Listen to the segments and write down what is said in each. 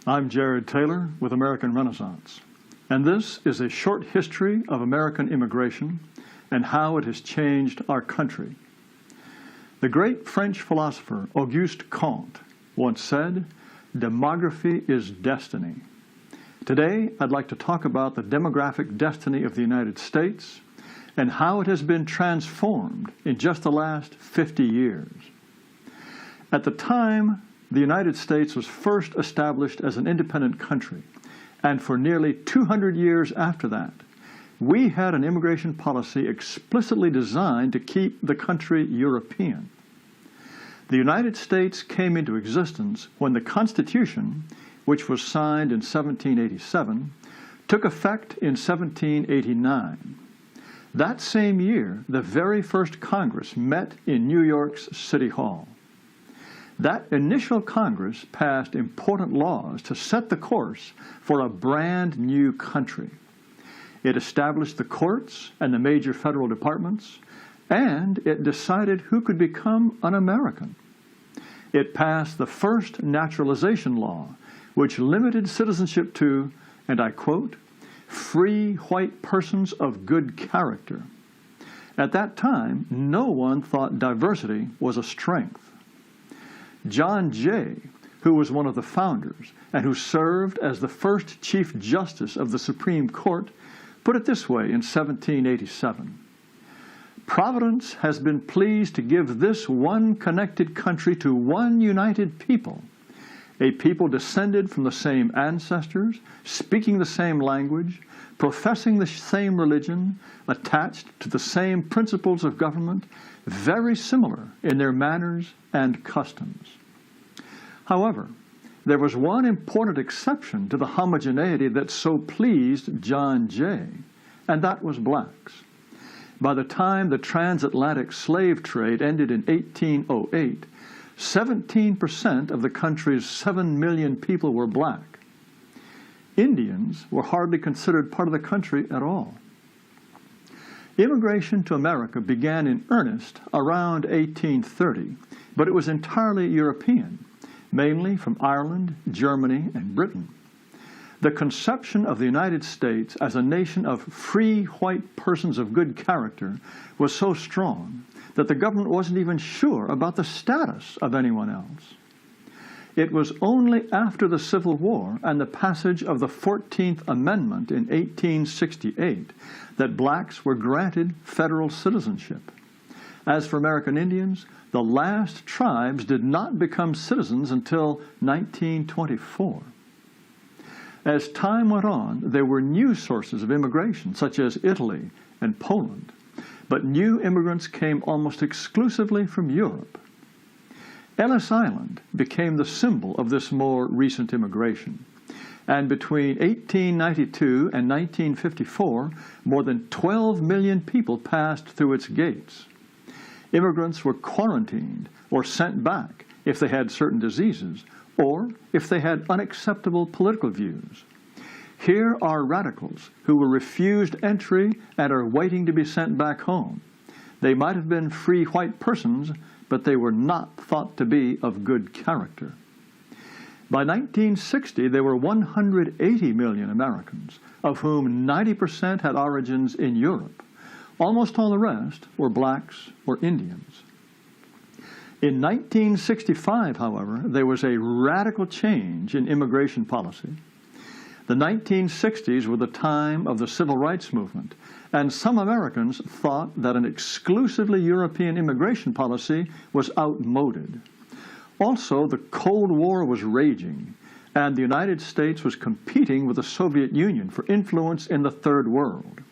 I'm Jared Taylor with American Renaissance, and this is a short history of American immigration and how it has changed our country. The great French philosopher Auguste Comte once said, "Demography is destiny." Today, I'd like to talk about the demographic destiny of the United States and how it has been transformed in just the last 50 years. At the time the United States was first established as an independent country, and for nearly 200 years after that, we had an immigration policy explicitly designed to keep the country European. The United States came into existence when the Constitution, which was signed in 1787, took effect in 1789. That same year, the very first Congress met in New York's City Hall. That initial Congress passed important laws to set the course for a brand new country. It established the courts and the major federal departments, and it decided who could become an American. It passed the first naturalization law, which limited citizenship to, and I quote, "free white persons of good character." At that time, no one thought diversity was a strength. John Jay, who was one of the founders and who served as the first Chief Justice of the Supreme Court, put it this way in 1787. "Providence has been pleased to give this one connected country to one united people, a people descended from the same ancestors, speaking the same language, professing the same religion, attached to the same principles of government, very similar in their manners and customs." However, there was one important exception to the homogeneity that so pleased John Jay, and that was blacks. By the time the transatlantic slave trade ended in 1808, 17% of the country's 7 million people were black. Indians were hardly considered part of the country at all. Immigration to America began in earnest around 1830, but it was entirely European, mainly from Ireland, Germany, and Britain. The conception of the United States as a nation of free white persons of good character was so strong that the government wasn't even sure about the status of anyone else. It was only after the Civil War and the passage of the 14th Amendment in 1868 that blacks were granted federal citizenship. As for American Indians, the last tribes did not become citizens until 1924. As time went on, there were new sources of immigration, such as Italy and Poland, but new immigrants came almost exclusively from Europe. Ellis Island became the symbol of this more recent immigration, and between 1892 and 1954, more than 12 million people passed through its gates. Immigrants were quarantined or sent back if they had certain diseases or if they had unacceptable political views. Here are radicals who were refused entry and are waiting to be sent back home. They might have been free white persons, but they were not thought to be of good character. By 1960, there were 180 million Americans, of whom 90% had origins in Europe. Almost all the rest were blacks or Indians. In 1965, however, there was a radical change in immigration policy. The 1960s were the time of the Civil Rights Movement, and some Americans thought that an exclusively European immigration policy was outmoded. Also, the Cold War was raging, and the United States was competing with the Soviet Union for influence in the Third World.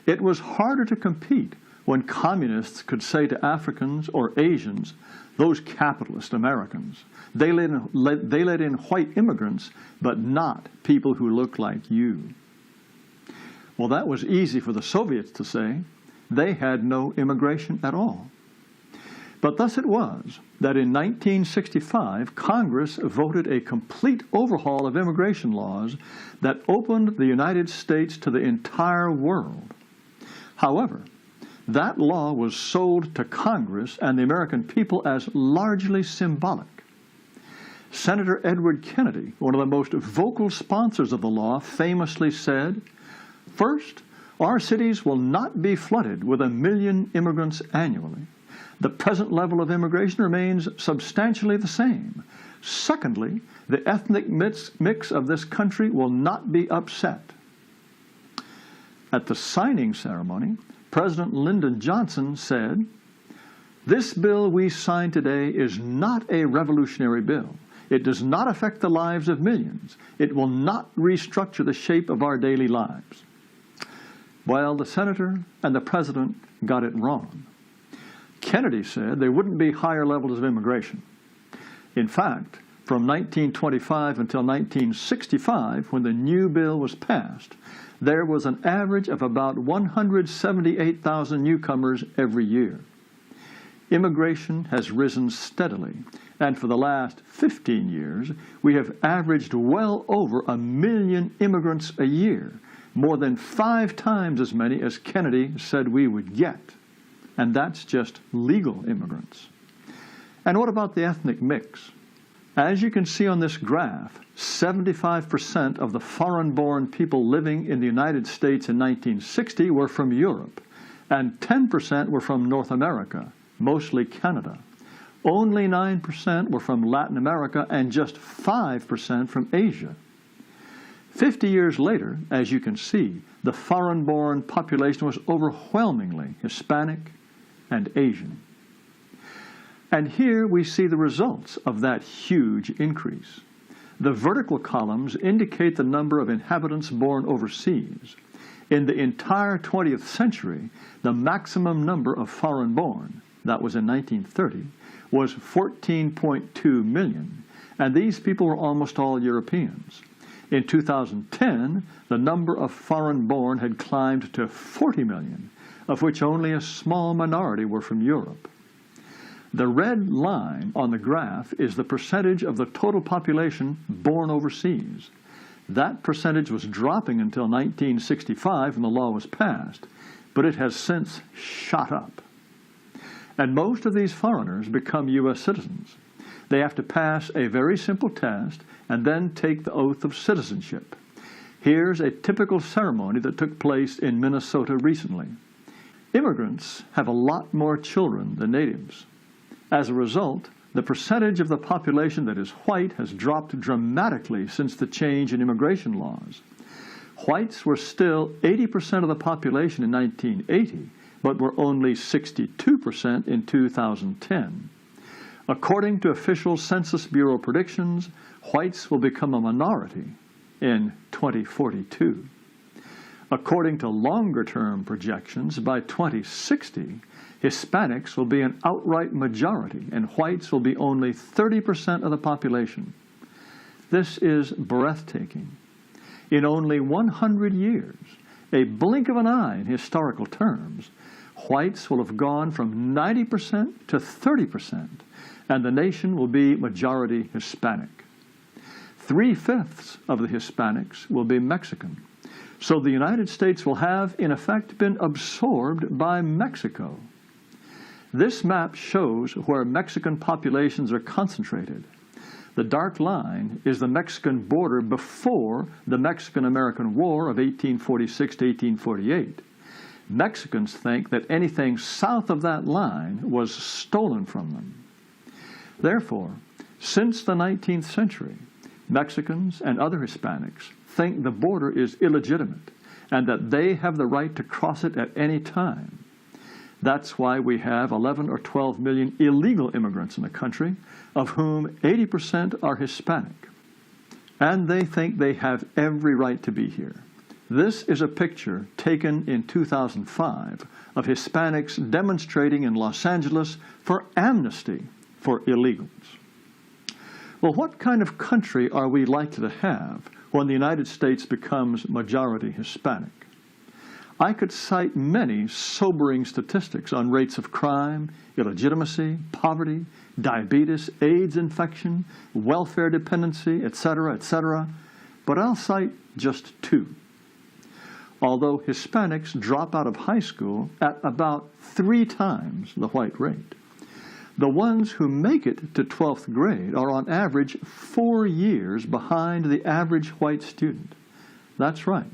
It was harder to compete when communists could say to Africans or Asians, "Those capitalist Americans, they let in white immigrants, but not people who look like you." Well, that was easy for the Soviets to say. They had no immigration at all. But thus it was that in 1965, Congress voted a complete overhaul of immigration laws that opened the United States to the entire world. However, that law was sold to Congress and the American people as largely symbolic. Senator Edward Kennedy, one of the most vocal sponsors of the law, famously said, "First, our cities will not be flooded with 1 million immigrants annually. The present level of immigration remains substantially the same. Secondly, the ethnic mix of this country will not be upset." At the signing ceremony, President Lyndon Johnson said, "This bill we sign today is not a revolutionary bill. It does not affect the lives of millions. It will not restructure the shape of our daily lives." Well, the senator and the president got it wrong. Kennedy said there wouldn't be higher levels of immigration. In fact, from 1925 until 1965, when the new bill was passed, there was an average of about 178,000 newcomers every year. Immigration has risen steadily, and for the last 15 years, we have averaged well over 1 million immigrants a year, more than 5 times as many as Kennedy said we would get. And that's just legal immigrants. And what about the ethnic mix? As you can see on this graph, 75% of the foreign-born people living in the United States in 1960 were from Europe, and 10% were from North America, mostly Canada. Only 9% were from Latin America, and just 5% from Asia. 50 years later, as you can see, the foreign-born population was overwhelmingly Hispanic and Asian. And here we see the results of that huge increase. The vertical columns indicate the number of inhabitants born overseas. In the entire 20th century, the maximum number of foreign-born, that was in 1930, was 14.2 million, and these people were almost all Europeans. In 2010, the number of foreign-born had climbed to 40 million, of which only a small minority were from Europe. The red line on the graph is the percentage of the total population born overseas. That percentage was dropping until 1965 when the law was passed, but it has since shot up. And most of these foreigners become U.S. citizens. They have to pass a very simple test and then take the oath of citizenship. Here's a typical ceremony that took place in Minnesota recently. Immigrants have a lot more children than natives. As a result, the percentage of the population that is white has dropped dramatically since the change in immigration laws. Whites were still 80% of the population in 1980, but were only 62% in 2010. According to official Census Bureau predictions, whites will become a minority in 2042. According to longer-term projections, by 2060, Hispanics will be an outright majority, and whites will be only 30% of the population. This is breathtaking. In only 100 years, a blink of an eye in historical terms, whites will have gone from 90% to 30%, and the nation will be majority Hispanic. 3/5 of the Hispanics will be Mexican. So the United States will have, in effect, been absorbed by Mexico. This map shows where Mexican populations are concentrated. The dark line is the Mexican border before the Mexican-American War of 1846 to 1848. Mexicans think that anything south of that line was stolen from them. Therefore, since the 19th century, Mexicans and other Hispanics think the border is illegitimate and that they have the right to cross it at any time. That's why we have 11 or 12 million illegal immigrants in the country, of whom 80% are Hispanic. And they think they have every right to be here. This is a picture taken in 2005 of Hispanics demonstrating in Los Angeles for amnesty for illegals. Well, what kind of country are we likely to have when the United States becomes majority Hispanic? I could cite many sobering statistics on rates of crime, illegitimacy, poverty, diabetes, AIDS infection, welfare dependency, etc., but I'll cite just 2. Although Hispanics drop out of high school at about 3 times the white rate, The ones who make it to 12th grade are on average 4 years behind the average white student. That's right.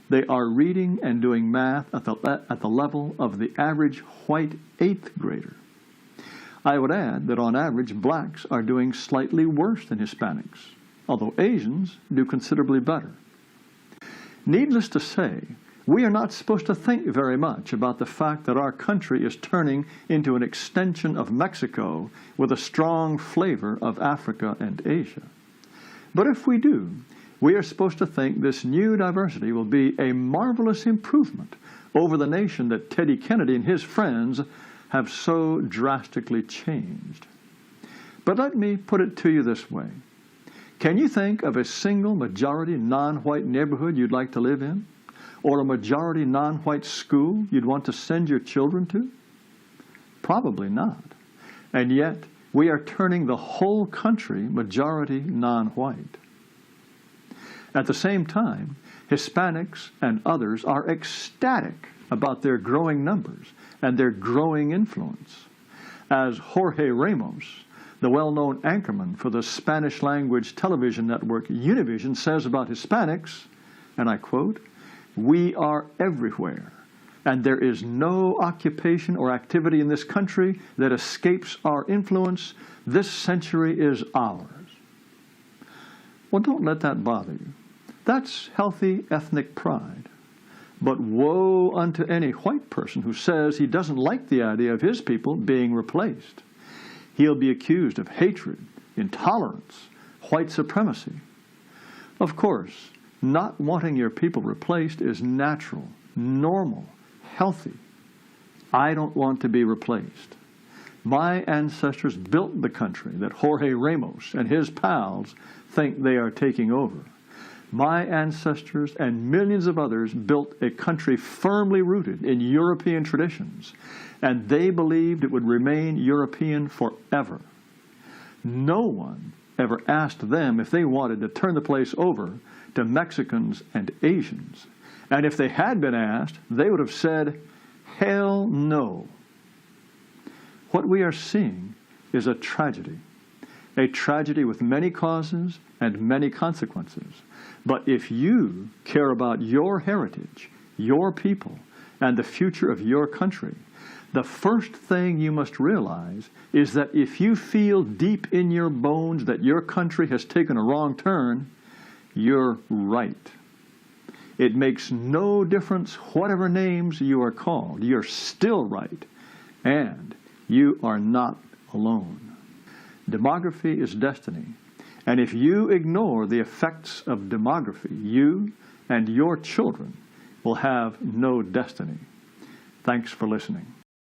They are reading and doing math at the level of the average white 8th grader. I would add that on average, blacks are doing slightly worse than Hispanics, although Asians do considerably better. Needless to say, we are not supposed to think very much about the fact that our country is turning into an extension of Mexico with a strong flavor of Africa and Asia. But if we do, we are supposed to think this new diversity will be a marvelous improvement over the nation that Teddy Kennedy and his friends have so drastically changed. But let me put it to you this way. Can you think of a single majority non-white neighborhood you'd like to live in? Or a majority non-white school you'd want to send your children to? Probably not. And yet, we are turning the whole country majority non-white. At the same time, Hispanics and others are ecstatic about their growing numbers and their growing influence. As Jorge Ramos, the well-known anchorman for the Spanish-language television network Univision, says about Hispanics, and I quote, "We are everywhere, and there is no occupation or activity in this country that escapes our influence. This century is ours." Well, don't let that bother you. That's healthy ethnic pride. But woe unto any white person who says he doesn't like the idea of his people being replaced. He'll be accused of hatred, intolerance, white supremacy. Of course, not wanting your people replaced is natural, normal, healthy. I don't want to be replaced. My ancestors built the country that Jorge Ramos and his pals think they are taking over. My ancestors and millions of others built a country firmly rooted in European traditions, and they believed it would remain European forever. No one ever asked them if they wanted to turn the place over to Mexicans and Asians. And if they had been asked, they would have said, hell no. What we are seeing is a tragedy with many causes and many consequences. But if you care about your heritage, your people, and the future of your country, the first thing you must realize is that if you feel deep in your bones that your country has taken a wrong turn, you're right. It makes no difference whatever names you are called. You're still right, and you are not alone. Demography is destiny, and if you ignore the effects of demography, you and your children will have no destiny. Thanks for listening.